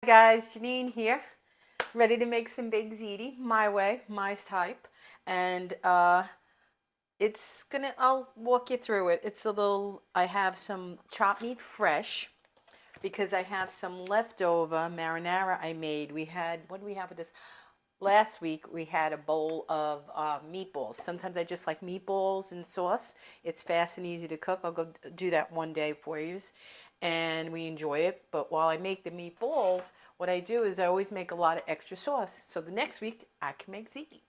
Guys, Jeanine here, ready to make some baked ziti, my way, my type, and I'll walk you through it. I have some chopped meat fresh because I have some leftover marinara I made. What do we have with this? Last week we had a bowl of meatballs. Sometimes I just like meatballs and sauce. It's fast and easy to cook. I'll go do that one day for you. And we enjoy it. But while I make the meatballs, what I do is I always make a lot of extra sauce. So the next week I can make ziti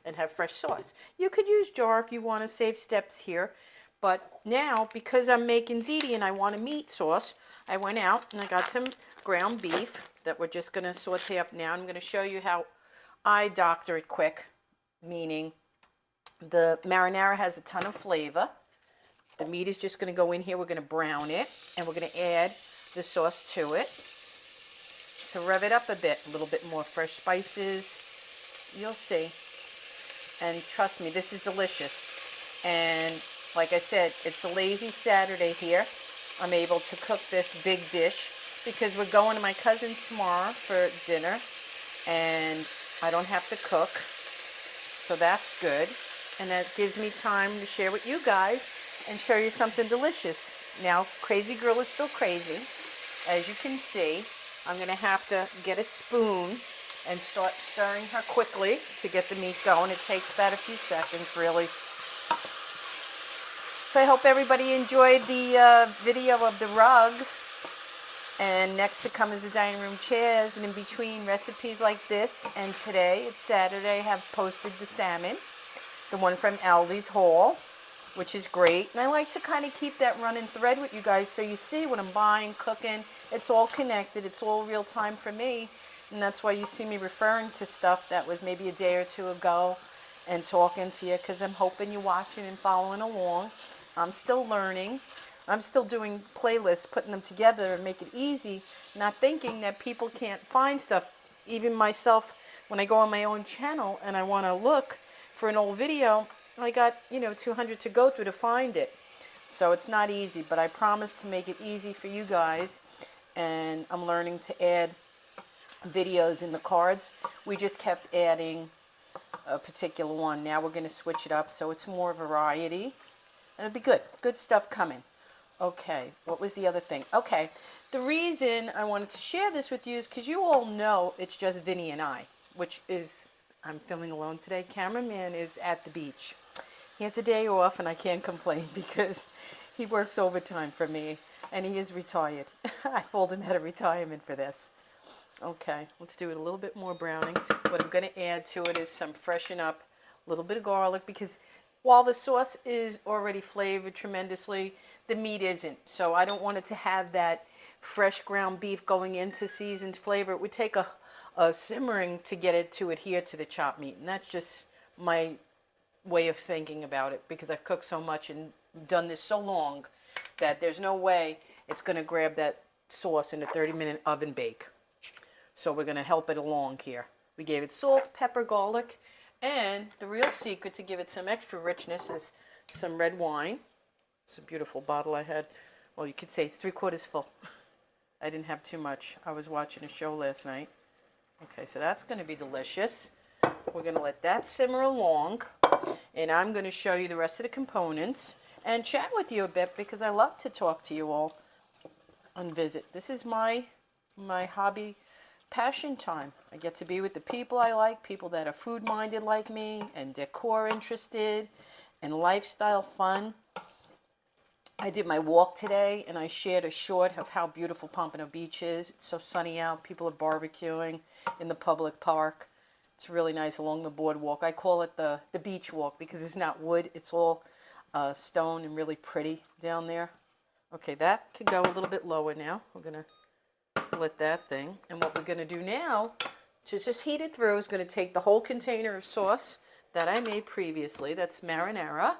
and have fresh sauce. You could use jar if you want to save steps here. But now, because I'm making ziti and I want a meat sauce, I went out and I got some ground beef that we're just going to saute up now. I'm going to show you how I doctor it quick, meaning the marinara has a ton of flavor. The meat is just going to go in here. We're going to brown it, and we're going to add the sauce to it to rev it up a bit, a little bit more fresh spices. You'll see. And trust me, this is delicious. And like I said, it's a lazy Saturday here. I'm able to cook this big dish because we're going to my cousin's tomorrow for dinner, and I don't have to cook, so that's good. And that gives me time to share with you guys and show you something delicious. Now, Crazy Girl is still crazy. As you can see, I'm going to have to get a spoon and start stirring her quickly to get the meat going. It takes about a few seconds, really. So I hope everybody enjoyed the video of the rug. And next to come is the dining room chairs, and in between recipes like this, and today, it's Saturday, I have posted the salmon, the one from Aldi's haul, which is great. And I like to kind of keep that running thread with you guys so you see what I'm buying, cooking. It's all connected. It's all real time for me. And that's why you see me referring to stuff that was maybe a day or two ago and talking to you, because I'm hoping you're watching and following along. I'm still learning. I'm still doing playlists, putting them together and make it easy, not thinking that people can't find stuff. Even myself, when I go on my own channel and I want to look for an old video, I got, 200 to go through to find it. So it's not easy, but I promise to make it easy for you guys. And I'm learning to add videos in the cards. We just kept adding a particular one. Now we're going to switch it up so it's more variety. And it'll be good. Good stuff coming. Okay, what was the other thing? Okay, the reason I wanted to share this with you is because you all know it's just Vinny and I, which is, I'm filming alone today. Cameraman is at the beach. He has a day off and I can't complain because he works overtime for me and he is retired. I pulled him out of retirement for this. Okay, let's do it a little bit more browning. What I'm going to add to it is some freshen up, a little bit of garlic, because while the sauce is already flavored tremendously, the meat isn't. So I don't want it to have that fresh ground beef going into seasoned flavor. It would take a simmering to get it to adhere to the chopped meat. And that's just my way of thinking about it, because I've cooked so much and done this so long that there's no way it's going to grab that sauce in a 30-minute oven bake. So we're going to help it along here. We gave it salt, pepper, garlic, and the real secret to give it some extra richness is some red wine. It's a beautiful bottle I had. Well, you could say it's 3/4 full. I didn't have too much. I was watching a show last night. Okay, so that's going to be delicious. We're going to let that simmer along, and I'm going to show you the rest of the components and chat with you a bit, because I love to talk to you all on visit. This is my hobby, passion time. I get to be with the people I like, people that are food-minded like me, and decor interested, and lifestyle fun. I did my walk today, and I shared a short of how beautiful Pompano Beach is. It's so sunny out. People are barbecuing in the public park. It's really nice along the boardwalk. I call it the beach walk because it's not wood. It's all stone and really pretty down there. Okay, that could go a little bit lower now. We're going to let that thing. And what we're going to do now, to just heat it through, is going to take the whole container of sauce that I made previously. That's marinara,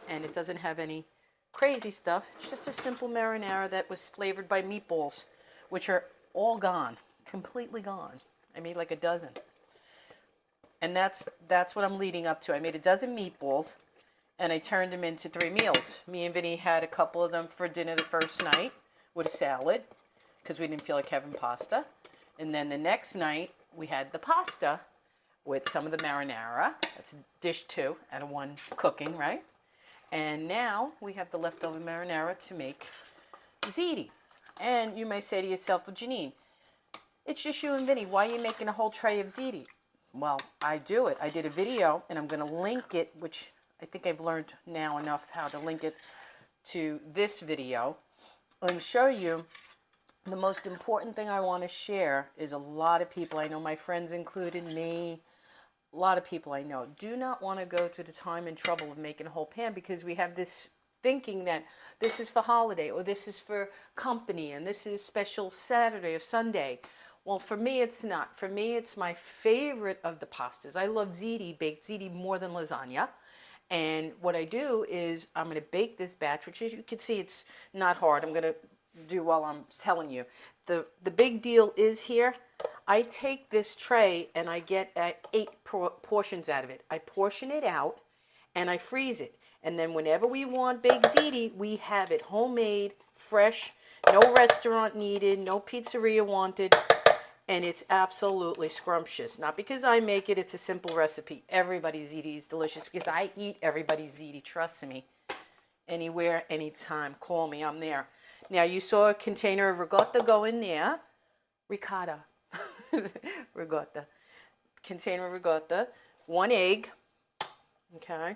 and it doesn't have any crazy stuff. It's just a simple marinara that was flavored by meatballs, which are all gone, completely gone. I made like a dozen. And that's what I'm leading up to. I made a dozen meatballs, and I turned them into 3 meals. Me and Vinny had a couple of them for dinner the first night with a salad, because we didn't feel like having pasta. And then the next night, we had the pasta with some of the marinara. That's dish 2 out of 1 cooking, right? And now we have the leftover marinara to make ziti. And you may say to yourself, well, Jeanine, it's just you and Vinny. Why are you making a whole tray of ziti? Well, I do it. I did a video, and I'm going to link it, which I think I've learned now enough how to link it to this video, and show you the most important thing I want to share is a lot of people, I know my friends included, me, a lot of people I know, do not want to go to the time and trouble of making a whole pan because we have this thinking that this is for holiday or this is for company and this is special Saturday or Sunday. Well, for me, it's not. For me, it's my favorite of the pastas. I love ziti, baked ziti more than lasagna. And what I do is I'm going to bake this batch, which as you can see, it's not hard. I'm going to do while I'm telling you. The big deal is here, I take this tray and I get 8 portions out of it. I portion it out and I freeze it. And then whenever we want baked ziti, we have it homemade, fresh, no restaurant needed, no pizzeria wanted. And it's absolutely scrumptious. Not because I make it, it's a simple recipe. Everybody's ziti is delicious because I eat everybody's ziti, trust me. Anywhere, anytime, call me, I'm there. Now you saw a container of ricotta go in there. Ricotta. Ricotta. Container of ricotta. 1 egg. Okay.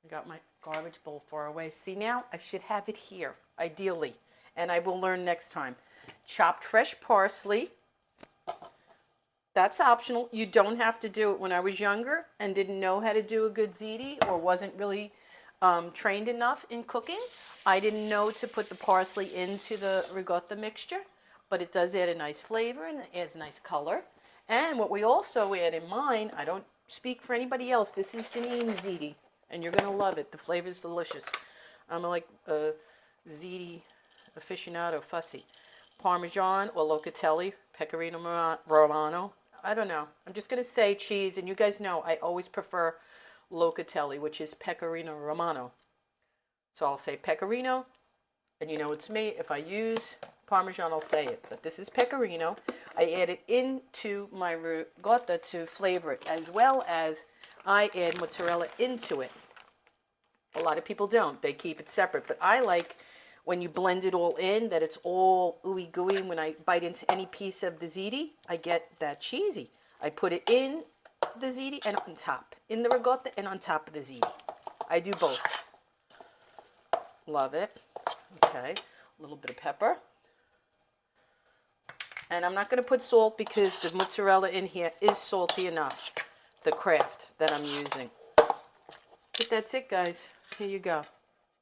I got my garbage bowl far away. See now, I should have it here, ideally. And I will learn next time. Chopped fresh parsley. That's optional. You don't have to do it. When I was younger and didn't know how to do a good ziti or wasn't really trained enough in cooking, I didn't know to put the parsley into the ricotta mixture, but it does add a nice flavor and it adds a nice color. And what we also add in mine, I don't speak for anybody else, this is Jeanine's ziti, and you're going to love it. The flavor is delicious. I'm like a ziti aficionado, fussy. Parmesan or locatelli, pecorino romano. I don't know. I'm just going to say cheese, and you guys know I always prefer locatelli, which is pecorino romano. So I'll say pecorino, and you know it's me. If I use Parmesan, I'll say it. But this is pecorino. I add it into my ricotta to flavor it, as well as I add mozzarella into it. A lot of people don't. They keep it separate. But I like when you blend it all in, that it's all ooey gooey. And when I bite into any piece of the ziti, I get that cheesy. I put it in the ziti and on top. In the ricotta and on top of the ziti. I do both. Love it. Okay. A little bit of pepper. And I'm not going to put salt because the mozzarella in here is salty enough. The Kraft that I'm using. But that's it, guys. Here you go.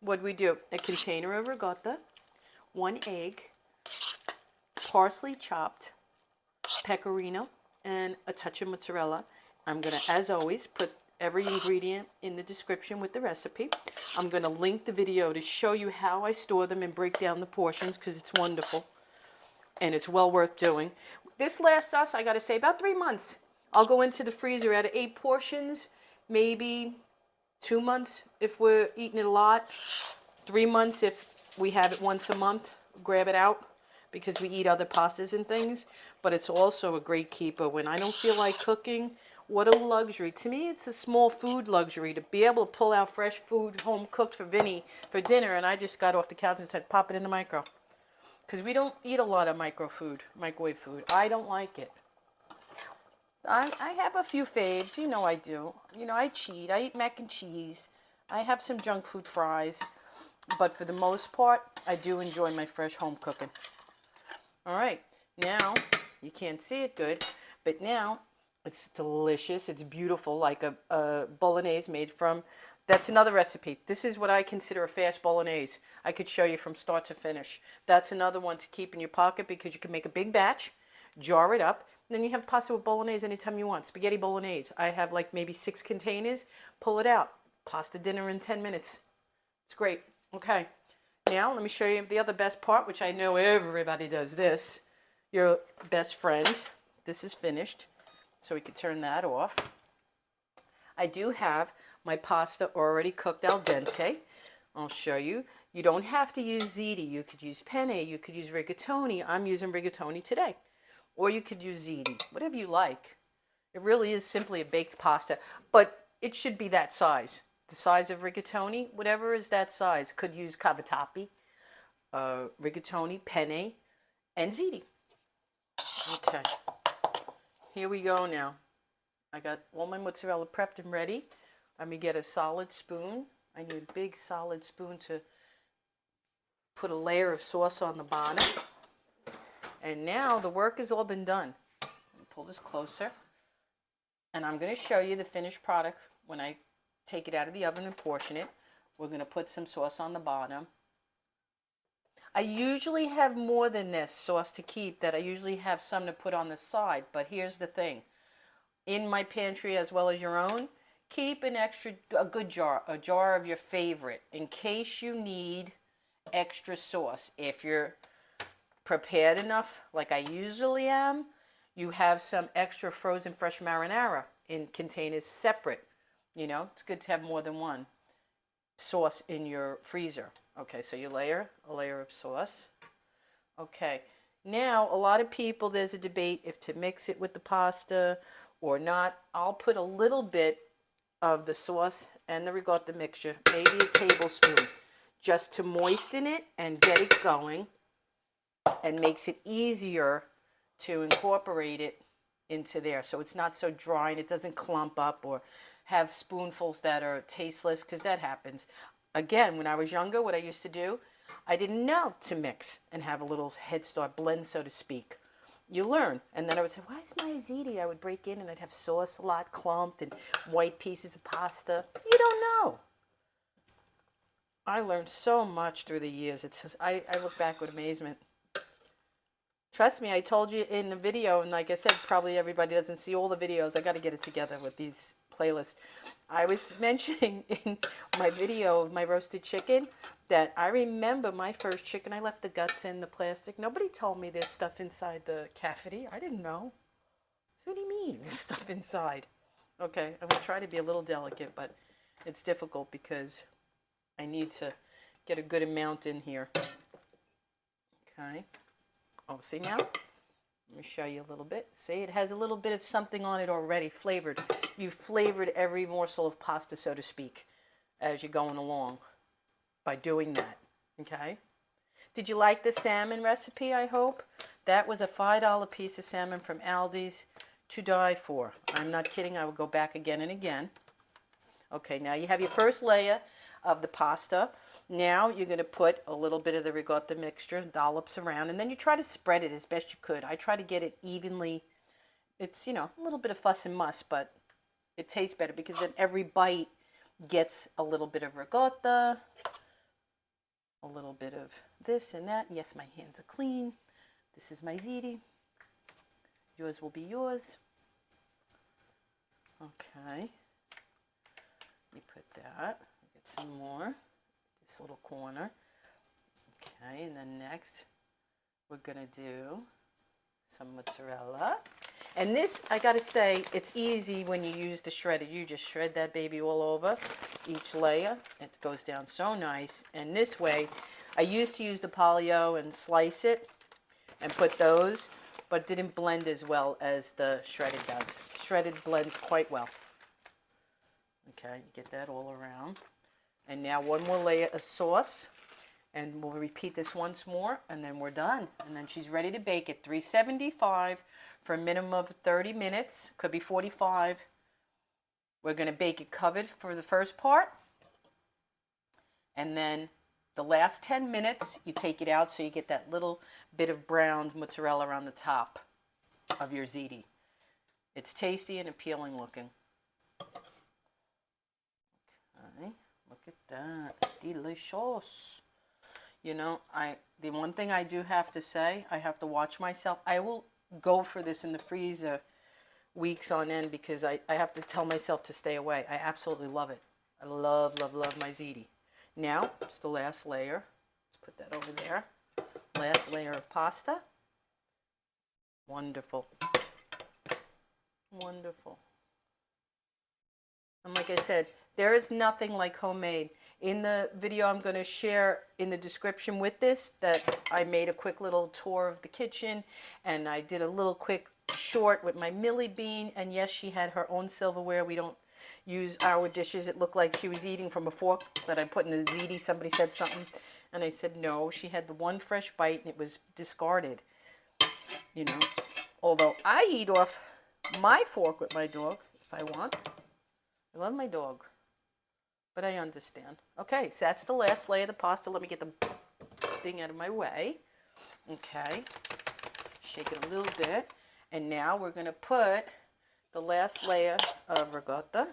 What we do? A container of ricotta, 1 egg, parsley chopped, pecorino, and a touch of mozzarella. I'm going to, as always, put every ingredient in the description with the recipe. I'm going to link the video to show you how I store them and break down the portions because it's wonderful and it's well worth doing. This lasts us, I got to say, about 3 months. I'll go into the freezer out of 8 portions, maybe 2 months if we're eating it a lot, 3 months if we have it once a month, grab it out because we eat other pastas and things. But it's also a great keeper when I don't feel like cooking. What a luxury. To me, it's a small food luxury to be able to pull out fresh food home cooked for Vinny for dinner, and I just got off the couch and said, pop it in the micro. Because we don't eat a lot of microwave food. I don't like it. I have a few faves, you know I do. You know, I cheat. I eat mac and cheese. I have some junk food fries. But for the most part, I do enjoy my fresh home cooking. All right, now, you can't see it good, but now it's delicious. It's beautiful, like a bolognese made from, that's another recipe. This is what I consider a fast bolognese. I could show you from start to finish. That's another one to keep in your pocket because you can make a big batch, jar it up, then you have pasta with bolognese anytime you want. Spaghetti bolognese. I have like maybe 6 containers. Pull it out. Pasta dinner in 10 minutes. It's great. Okay. Now let me show you the other best part, which I know everybody does this. Your best friend. This is finished. So we can turn that off. I do have my pasta already cooked al dente. I'll show you. You don't have to use ziti. You could use penne. You could use rigatoni. I'm using rigatoni today. Or you could use ziti, whatever you like. It really is simply a baked pasta, but it should be that size. The size of rigatoni, whatever is that size. Could use cavatappi, rigatoni, penne, and ziti. Okay, here we go now. I got all my mozzarella prepped and ready. Let me get a solid spoon. I need a big solid spoon to put a layer of sauce on the bottom. And now the work has all been done. Pull this closer. And I'm going to show you the finished product when I take it out of the oven and portion it. We're going to put some sauce on the bottom. I usually have more than this sauce to keep, that I usually have some to put on the side. But here's the thing. In my pantry, as well as your own, keep a good jar, a jar of your favorite, in case you need extra sauce. If you're prepared enough, like I usually am, you have some extra frozen fresh marinara in containers separate. You know, it's good to have more than one sauce in your freezer. Okay, so you layer a layer of sauce. Okay, now a lot of people, there's a debate if to mix it with the pasta or not. I'll put a little bit of the sauce and the ricotta mixture, maybe a tablespoon, just to moisten it and get it going, and makes it easier to incorporate it into there, so it's not so dry and it doesn't clump up or have spoonfuls that are tasteless, because that happens. Again, when I was younger, what I used to do, I didn't know to mix and have a little head start blend, so to speak. You learn. And then I would say, why is my ziti? I would break in and I'd have sauce a lot clumped and white pieces of pasta. You don't know. I learned so much through the years. It's just, I look back with amazement. Trust me, I told you in the video, and like I said, probably everybody doesn't see all the videos. I got to get it together with these playlists. I was mentioning in my video of my roasted chicken that I remember my first chicken, I left the guts in the plastic. Nobody told me there's stuff inside the cavity. I didn't know. What do you mean, there's stuff inside? Okay, I'm going to try to be a little delicate, but it's difficult because I need to get a good amount in here. Okay. Oh, see now? Let me show you a little bit. See, it has a little bit of something on it already, flavored. You've flavored every morsel of pasta, so to speak, as you're going along by doing that, okay? Did you like the salmon recipe, I hope? That was a $5 piece of salmon from Aldi's, to die for. I'm not kidding, I will go back again and again. Okay, now you have your first layer of the pasta. Now you're going to put a little bit of the ricotta mixture, dollops around, and then you try to spread it as best you could. I try to get it evenly. It's, you know, a little bit of fuss and muss, but it tastes better because then every bite gets a little bit of ricotta, a little bit of this and that. Yes, my hands are clean. This is my ziti. Yours will be yours. Okay. Let me put that. Get some more. This little corner. Okay, and then next we're going to do some mozzarella. And this, I got to say, it's easy when you use the shredder. You just shred that baby all over each layer. It goes down so nice. And this way, I used to use the polio and slice it and put those, but it didn't blend as well as the shredded does. Shredded blends quite well. Okay, get that all around. And now one more layer of sauce, and we'll repeat this once more, and then we're done. And then she's ready to bake at 375 for a minimum of 30 minutes. Could be 45. We're going to bake it covered for the first part. And then the last 10 minutes, you take it out so you get that little bit of browned mozzarella on the top of your ziti. It's tasty and appealing looking. Okay. Look at that. Delicious. You know, the one thing I do have to say, I have to watch myself. I will go for this in the freezer weeks on end because I have to tell myself to stay away. I absolutely love it. I love, love, love my ziti. Now, it's the last layer. Let's put that over there. Last layer of pasta. Wonderful. Wonderful. And like I said, there is nothing like homemade. In the video I'm going to share in the description with this, that I made a quick little tour of the kitchen, and I did a little quick short with my Millie Bean. And yes, she had her own silverware. We don't use our dishes. It looked like she was eating from a fork that I put in the Ziti. Somebody said something, and I said no. She had the one fresh bite, and it was discarded. You know, although I eat off my fork with my dog if I want. I love my dog, but I understand. Okay, so that's the last layer of the pasta. Let me get the thing out of my way. Okay, shake it a little bit. And now we're going to put the last layer of ricotta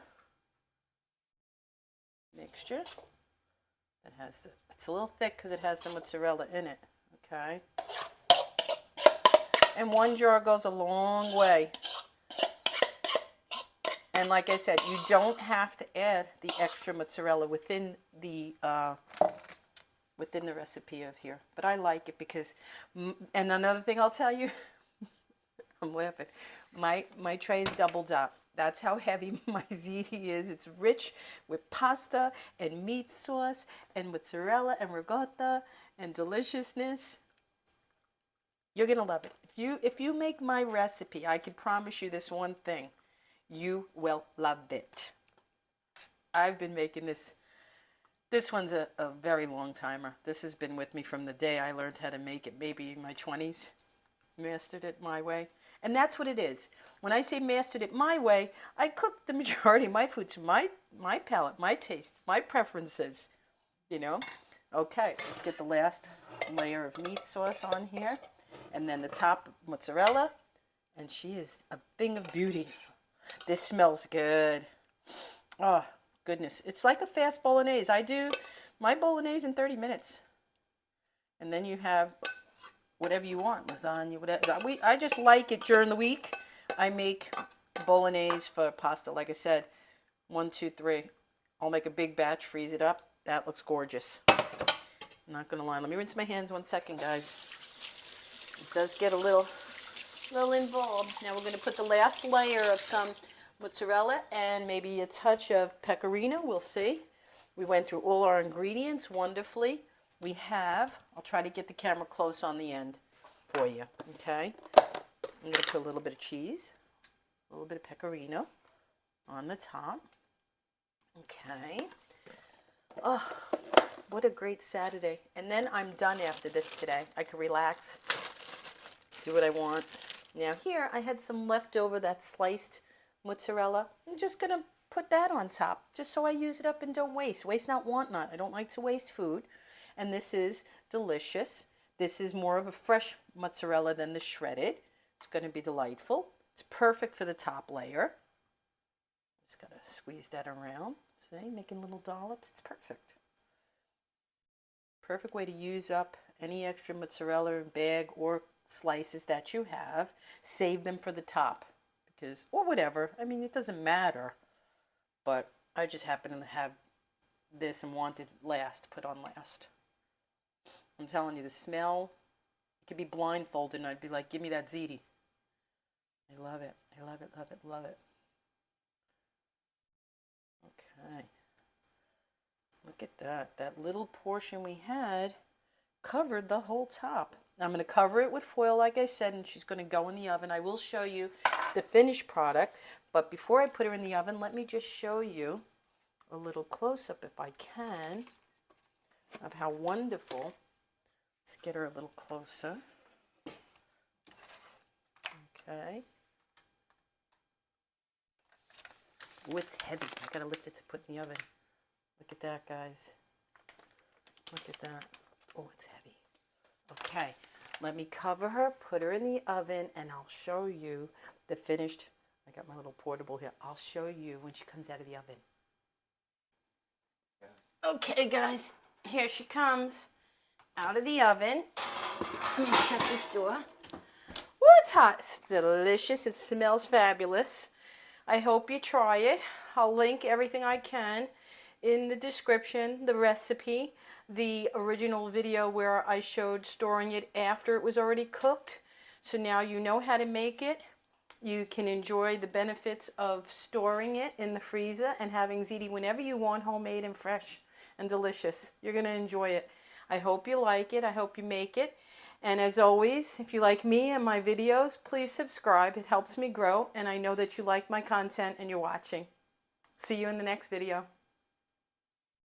mixture. That has the, it's a little thick because it has the mozzarella in it. Okay. And one jar goes a long way. And like I said, you don't have to add the extra mozzarella within the recipe of here. But I like it because, and another thing I'll tell you, I'm laughing, my tray is doubled up. That's how heavy my ziti is. It's rich with pasta and meat sauce and mozzarella and ricotta and deliciousness. You're going to love it. If you make my recipe, I can promise you this one thing. You will love it. I've been making this. This one's a very long timer. This has been with me from the day I learned how to make it, maybe in my 20s. Mastered it my way. And that's what it is. When I say mastered it my way, I cook the majority of my food to my palate, my taste, my preferences. You know? Okay, let's get the last layer of meat sauce on here. And then the top mozzarella. And she is a thing of beauty. This smells good. Oh, goodness. It's like a fast bolognese. I do my bolognese in 30 minutes. And then you have whatever you want, lasagna, whatever. I just like it during the week. I make bolognese for pasta. Like I said, 1, 2, 3. I'll make a big batch, freeze it up. That looks gorgeous. I'm not going to lie. Let me rinse my hands 1 second, guys. It does get a little involved. Now we're going to put the last layer of some mozzarella and maybe a touch of pecorino. We'll see. We went through all our ingredients wonderfully. We have, I'll try to get the camera close on the end for you. Okay. I'm going to put a little bit of cheese, a little bit of pecorino on the top. Okay. Oh, what a great Saturday. And then I'm done after this today. I can relax, do what I want. Now here I had some leftover, that sliced mozzarella. I'm just going to put that on top just so I use it up and don't waste. Waste not, want not. I don't like to waste food. And this is delicious. This is more of a fresh mozzarella than the shredded. It's going to be delightful. It's perfect for the top layer. Just got to squeeze that around. See, making little dollops. It's perfect. Perfect way to use up any extra mozzarella bag or slices that you have. Save them for the top, because, or whatever, I mean, it doesn't matter, but I just happen to have this and wanted last, put on last. I'm telling you, the smell, you could be blindfolded and I'd be like, give me that ziti. I love it. I love it, love it, love it. Okay, look at that. That little portion we had covered the whole top. I'm going to cover it with foil, like I said, and she's going to go in the oven. I will show you the finished product, but before I put her in the oven, let me just show you a little close-up, if I can, of how wonderful. Let's get her a little closer. Okay. Oh, it's heavy. I got to lift it to put in the oven. Look at that, guys. Look at that. Oh, it's heavy. Okay, let me cover her, put her in the oven, and I'll show you the finished. I got my little portable here. I'll show you when she comes out of the oven. Okay, guys, here she comes out of the oven. Let me shut this door. Oh, it's hot. It's delicious. It smells fabulous. I hope you try it. I'll link everything I can in the description, the recipe, the original video where I showed storing it after it was already cooked. So now you know how to make it. You can enjoy the benefits of storing it in the freezer and having ziti whenever you want, homemade and fresh and delicious. You're going to enjoy it. I hope you like it. I hope you make it. And as always, if you like me and my videos, please subscribe. It helps me grow, and I know that you like my content and you're watching. See you in the next video.